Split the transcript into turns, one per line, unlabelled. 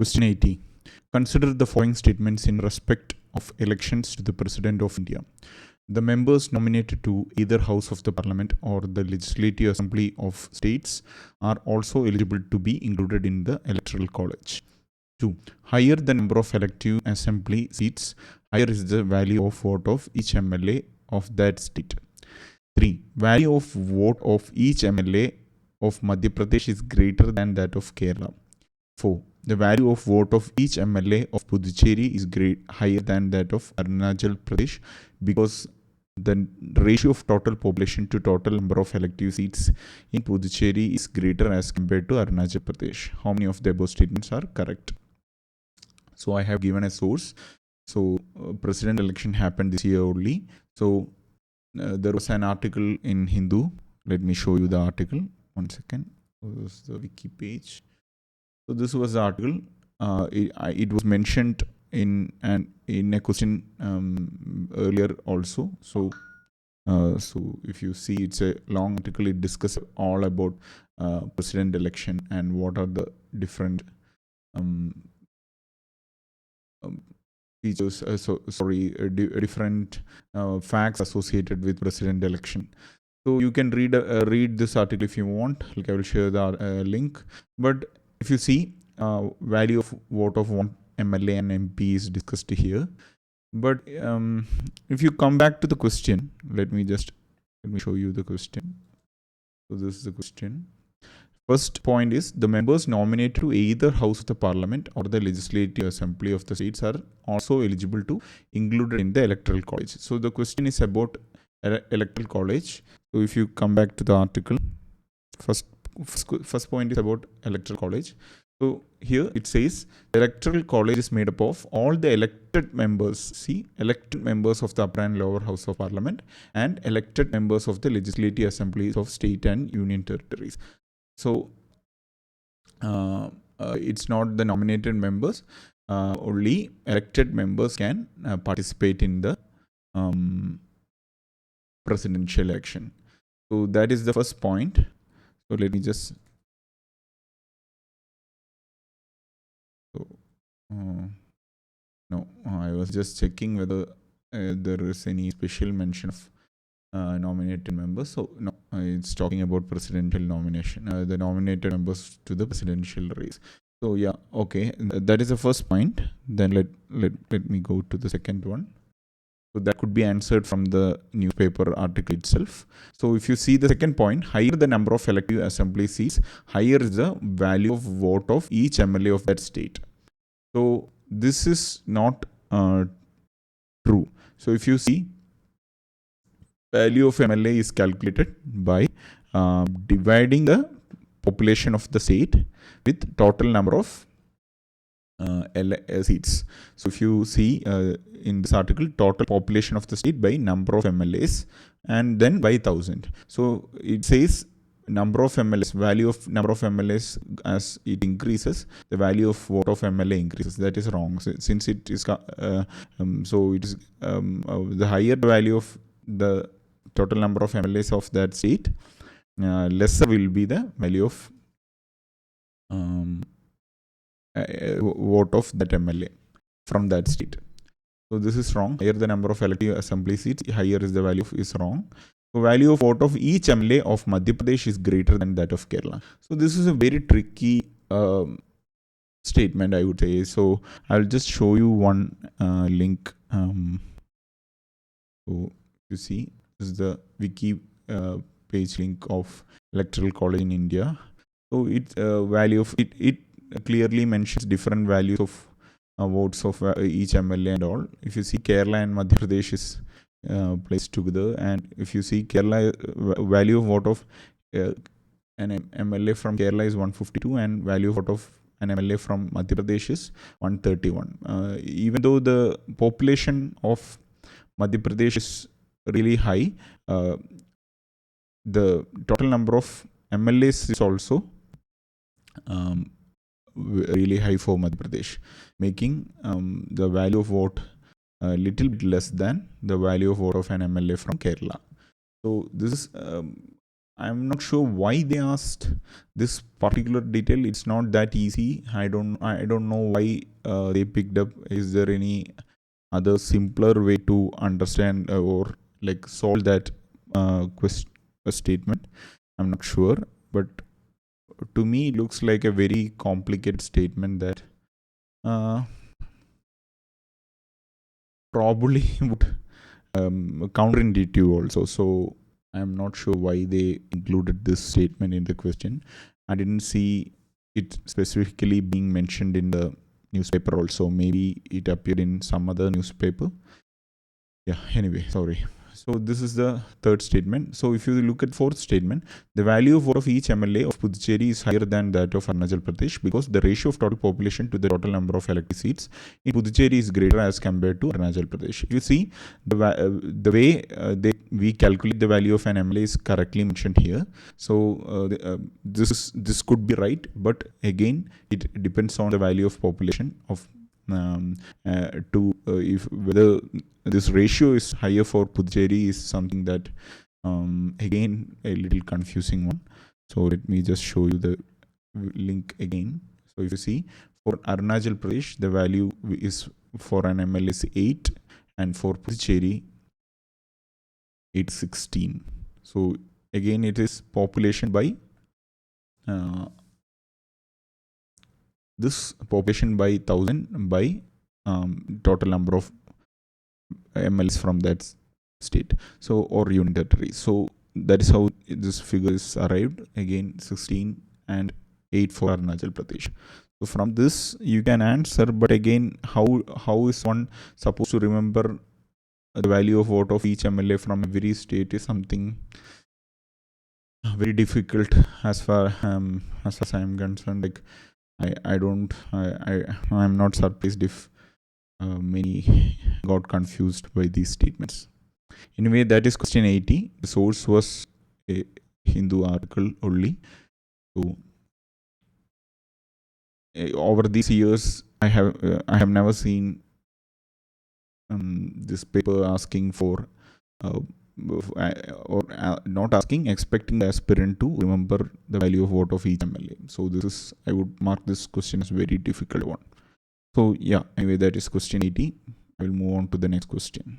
Question 80. Consider the following statements in respect of elections to the President of India. The members nominated to either House of the Parliament or the Legislative Assembly of States are also eligible to be included in the Electoral College. 2. Higher the number of elective assembly seats, higher is the value of vote of each MLA of that state. 3. Value of vote of each MLA of Madhya Pradesh is greater than that of Kerala. 4. The value of vote of each MLA of Puducherry is higher than that of Arunachal Pradesh because the ratio of total population to total number of elective seats in Puducherry is greater as compared to Arunachal Pradesh. How many of the above statements are correct? So I have given a source. So president election happened this year only. So there was an article in Hindu. Let me show you the article. 1 second. This is the wiki page. So this was the article. It was mentioned in a question earlier also. So if you see, it's a long article. It discusses all about president election and what are the different features. Different facts associated with president election. So you can read this article if you want. Like I will share the link. But if you see, value of vote of one MLA and MP is discussed here. But if you come back to the question, let me show you the question. So this is the question. First point is, the members nominated to either House of the Parliament or the Legislative Assembly of the states are also eligible to included in the Electoral College. So the question is about Electoral College. So if you come back to the article, first point is about Electoral College. So here it says the Electoral College is made up of all the elected members. See, elected members of the upper and lower House of Parliament and elected members of the Legislative Assemblies of state and union territories. So it's not the nominated members. Only elected members can participate in the presidential election. So that is the first point. So let me just. No, I was just checking whether there is any special mention of nominated members. So no, it's talking about presidential nomination, the nominated members to the presidential race. So yeah, okay, that is the first point. Then let me go to the second one. So that could be answered from the newspaper article itself. So if you see the second point, higher the number of elective assembly seats, higher is the value of vote of each MLA of that state. So this is not true. So if you see, value of MLA is calculated by dividing the population of the state with total number of seats. So if you see in this article, total population of the state by number of MLAs and then by 1000. So it says number of MLAs, value of number of MLAs as it increases, the value of vote of MLA increases. That is wrong. Since it is so it is the higher value of the total number of MLAs of that state, lesser will be the value of vote of that MLA from that state. So this is wrong. Higher the number of elective assembly seats, higher is the value is wrong. So value of vote of each MLA of Madhya Pradesh is greater than that of Kerala. So this is a very tricky statement, I would say. So I'll just show you one link. So you see, this is the wiki page link of Electoral College in India. So it value of it clearly mentions different values of votes of each MLA and all. If you see, Kerala and Madhya Pradesh is placed together, and if you see Kerala, value of vote of an MLA from Kerala is 152 and value of vote of an MLA from Madhya Pradesh is 131. Even though the population of Madhya Pradesh is really high, the total number of MLAs is also really high for Madhya Pradesh, making the value of vote a little bit less than the value of vote of an MLA from Kerala. So this is I'm not sure why they asked this particular detail. It's not that easy. I don't know why they picked up. Is there any other simpler way to understand or like solve that statement? I'm not sure, but to me it looks like a very complicated statement that uh, probably would counterintuitive also. So I'm not sure why they included this statement in the question. I didn't see it specifically being mentioned in the newspaper also. Maybe it appeared in some other newspaper. Yeah, anyway, sorry. So this is the third statement. So if you look at fourth statement, the value of vote of each MLA of Puducherry is higher than that of Arunachal Pradesh because the ratio of total population to the total number of elected seats in Puducherry is greater as compared to Arunachal Pradesh. If you see the way we calculate the value of an MLA is correctly mentioned here. So this could be right, but again it depends on the value of population of if whether this ratio is higher for Puducherry is something that again a little confusing one. So let me just show you the link again. So if you see for Arunachal Pradesh the value is for an ML is 8 and for Puducherry 816. So again it is population by this population by 1000 by total number of MLs from that state, so or union territory. So that is how this figure is arrived. Again 16 and 8 for Arunachal Pradesh. So from this you can answer, but again how is one supposed to remember the value of vote of each MLA from every state is something very difficult as far as I am concerned. Like I'm not surprised if many got confused by these statements. Anyway, that is question 80. The source was a Hindu article only. So over these years, I have never seen this paper asking for or not asking, expecting the aspirant to remember the value of vote of each MLA. So this is, I would mark this question as very difficult one. So yeah, anyway, that is question 80. I will move on to the next question.